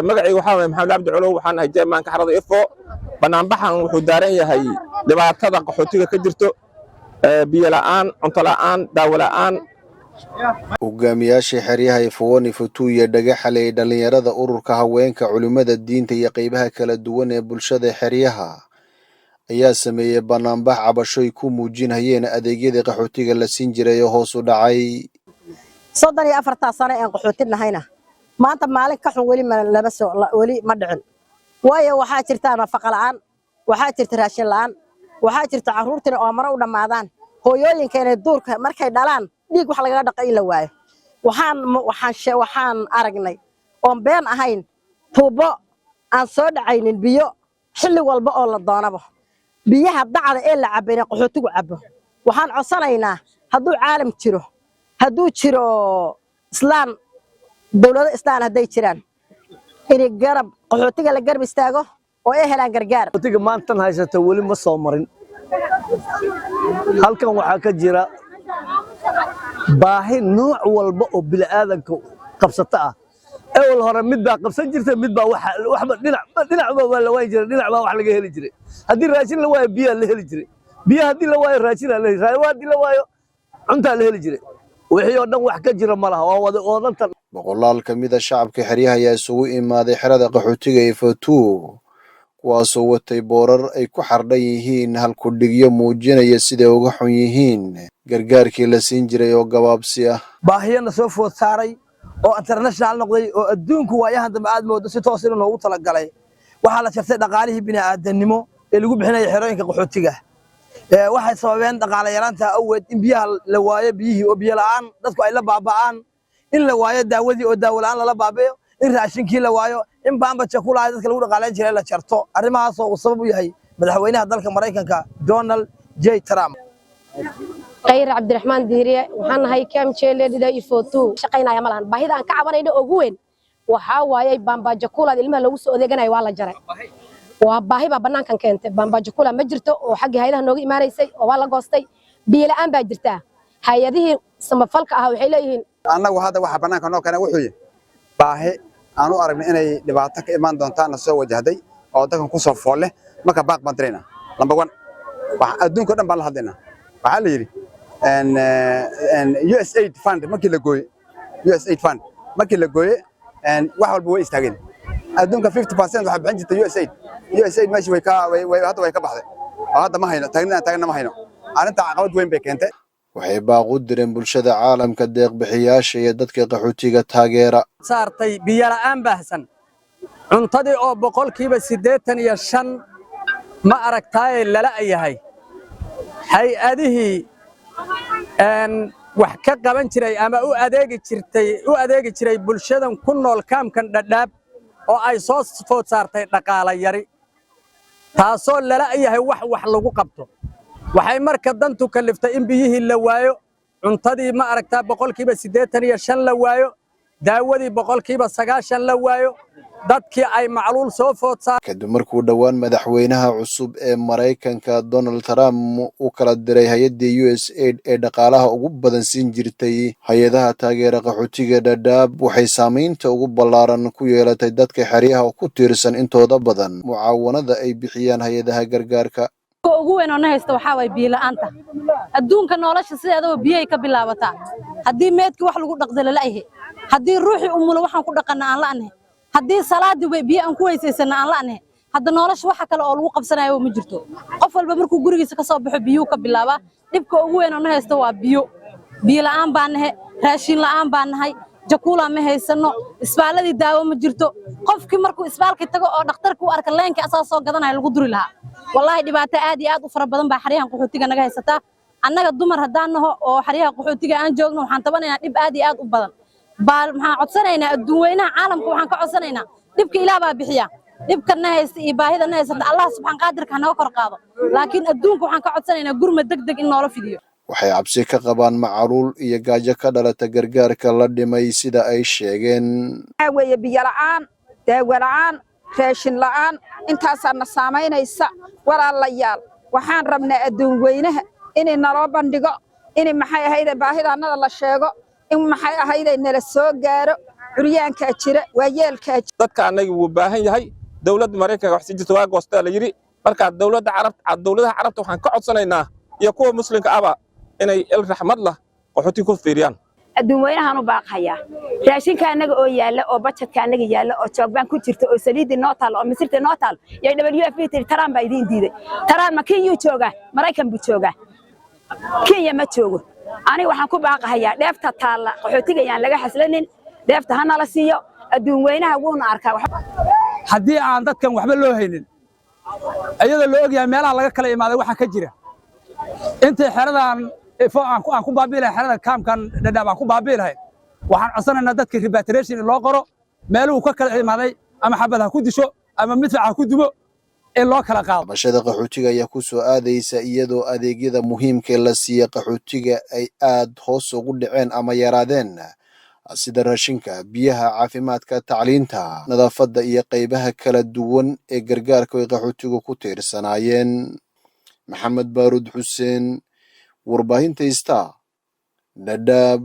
magacayga waxaa waye maxamed cabdi colow waxaan ahay jeermaanka xarada ifo banaanbaxan wuxuu daaran yahay dhibaatada qaxootiga ka jirto biyo la'aan cunto la'aan daawo la'aan hogaamiyaasha xeryaha Ifowani Futuya dhagaxale ee dhalinyarada ururka haweenka culimada diinta iyo qaybaha kala duwan ee bulshada xeryaha ayaa sameeyay banaanbax cabasho ku muujinayeen adeegyada qaxootiga la siin jiray oo hoos u dhacay 34 sano ee qaxootinahayna maanta maalin ka xun wali ma dhicin waayo waxaa jirta nafaqo la'aan waxaa jirta raashin la'aan waxaa jirta caruurtina oo mara u dhamaadaan hooyooyinkeena duurka markay dhalaan dhiig wax laga dhaqay la waayo waxaan aragnay oo been ahayn tuubo aan soo dhacaynin biyo xilli walba oo la doonabo biyaha dacda ee la cabayna qaxootigu cabo waxaan codsanaynaa hadduu caalam jiro hadduu jiro islaan dawladda islaan haday jiraan in garab qaxootiga la garab istaago oo ay helaan gargaar qaxootiga maantan haysta wali ma soo marin halkan waxa ka jira baahi nooc walba oo bilaadanka qabsata ah awal hore mid baa qabsan jirtay mid baa waxba dhinac baa la waayay jiray dhinac baa wax laga heli jiray hadii raashin la waayo biyo la heli jiray biyo hadii la waayo raashin la heli jiray hadii la waayo cunto la heli jiray wixii oo dhan wax ka jira malaha waa wada oodanta boqolaal kamid ah shacabka xeryaha ayaa isugu imaaday xerada qaxootiga ee Fatu kuwaasoo watay boorar ay ku xardhan yihiin halku dhigyo muujinaya sida uga xun yihiin gargaarkii la siin jiray oo gabaabsi ah baahiyana soo food saaray oo international noqday oo adduunku waayahan dambe aad moodo si toos ah loogu tala galay waxa la jartay dhaqaalihii bini'aadanimo ee lagu bixinay xerooyinka qaxootiga waxay sababeen dhaqaale yaraanta awgeed in biyaha la waayo biyihii oo biyo la'aan dadku ay la baaba'aan in la waayo daawadii oo daawo la'aan la baabayo in raashinkii la waayo in baamba chakula dadka lagu dhaqaaleyn jiray la jarto arrimahaas oo sabab u yahay madaxweynaha dalka Mareykanka Donald J Trump غير عبد الرحمن ديري waxaan hay kam cheeleda Ifootu shaqeynaya malahan baahida aan ka cabanayno ugu weyn waxa waayay baamba chakula ilmaha lagu soo adeeganayo waa la jaray waa baahi ba banaankan keentay baamba chakula ma jirto oo xagga hay'adaha nooga imaanaysay oo waa la goostay biyo la'aan baa jirta hay'adihii samafalka ah waxay leeyihiin annagu hadda waxa banaanka noo keenay wuxuu yahay baahi aanu aragnay inay dhibaato ka iman doontaan la soo wajahday oo dadkan ku soo foole marka baaq bandreena number 1 waxa adduunka dhan baan la hadlaynaa waxa la yiri USAID fund markii la gooyay USAID fund markii la gooyay wax walba way istaageen adduunka 50% waxa bixin jirtay USAID meeshii way hadda way ka baxday oo hadda ma hayno taagna ma hayno arinta caqabad weyn bay keentay waxay baaq u direen bulshada caalamka deeq bixiyaasha iyo dadka qaxootiga taageera saartay biyo la'aan baahsan cuntadii oo 85% ma aragtay lala yahay hay'adihii wax ka qaban jiray ama u adeegi jiray bulshadan ku nool kaamkan dhadhaab oo ay soo food saartay dhaqaale yari taasoo lala yahay wax lagu qabto waxay marka dantu kaliftay in biyihii la waayo cuntadii ma aragtaa 85% la waayo daawadii 90% la waayo dadkii ay macluul soo food saar kadib markuu dhawaan madaxweynaha cusub ee Mareykanka Donald Trump uu kala diray hay'adda USAID ee dhaqaalaha ugu badan siin jirtay hay'adaha taageera qaxootiga dhadhaab waxay saameynta ugu ballaaran ku yeelatay dadka xeryaha ku tiirsan intooda badan mucaawanada ay bixiyaan hay'adaha gargaarka ugu weyn oo haysta waxa way biyo la'aanta adduunka nolosha sideedaba biyo ay ka bilaabataa hadii meedki wax lagu dhaqdo la laayahay hadii ruuxi umulo waxaan ku dhaqanaa aan la'aanahay hadii salaadi way biyo aan ku weysaysana aan la'aanahay hadda nolosha waxa kale oo lagu qabsanayo ma jirto qof walba markuu gurigiisa ka soo baxo biyo ka bilaaba dibka ugu weyn oo haysta waa biyo la'aan baan nahay raashin la'aan baan nahay chakula ma haysano isbaaladii daawo ma jirto qofkii markuu isbaalka tago oo dhakhtarku u arka leenka asaas soo gadanayo lagu duri lahaa wallahi dhibaato aad iyo aad u fara badan baa xariyahan qaxootiga naga haysata annaga dumar hadaan naho oo xariyaha qaxootiga aan joogno waxaan tabanaynaa dhib aad iyo aad u badan maxaan codsanaynaa adduunweynaha caalamka waxaan ka codsanaynaa dhibka Ilaahay baa bixiya dhibkana haysta iyo baahidana haysta Allah subxaan qaadirka naga kor qaado laakiin adduunka waxaan ka codsanaynaa gurma degdeg in noola fidiyo waxay cabsi ka qabaan macluul iyo gaajo ka dhalata gargaarka la dhimay sida ay sheegeen weeye biyo la'aan daawo la'aan raashin la'aan intaasana saameynaysa walaalayaal waxaan rabnaa adduunweynaha in naloo bandhigo in maxay ahayd baahidaanada la sheego in maxay ahayd nala soo gaaro curyaankaa jira waayeelkaa jira dadka annaga wuu baahan yahay dawladda Mareykanka wax si jirto waa goostaa la yiri marka dawladaha carabta waxaan ka codsanaynaa iyo kuwa muslimka aba inay il raxmad lah qaxooti ku fiiriyaan adduun weynahan u baaqayaa raashinka anaga oo yaala oo budgetka anaga yaala oo joogbaan ku jirta oo saliidi noo taal oo misirta noo taal yay WFP Trump baa idin diiday Trump ma Kenya jooga Mareykan buu jooga Kenya ma joogo aniga waxaan ku baaqayaa dheefta taala qaxootiga yaan laga xaslanin dheefta hana la siiyo adduun weynaha wuuna arkaa haddii aan dadkan waxba loo haynin ayada loo ogyahay meelaha laga kala imaaday waxa ka jira inta xeradan aan ku baabiilahay xerada kaamkan dhadhaab aan ku baabiilahay waxaan codsanaynaa dadka repatriation loo qoro meeluhu ka kala imaaday ama xabad ha ku disho ama midfac ha ku dumo in loo kala qaado bashada qaxootiga ayaa ku soo aadaysa iyadoo adeegyada muhiimka la siiyo qaxootiga ay aad hoos ugu dhaceen ama yaraadeen sida raashinka biyaha caafimaadka tacliinta nadaafadda iyo qaybaha kala duwan ee gargaarka ay qaxootigu ku tiirsanaayeen maxamed baaruud xuseen warbaahinta Star Dadaab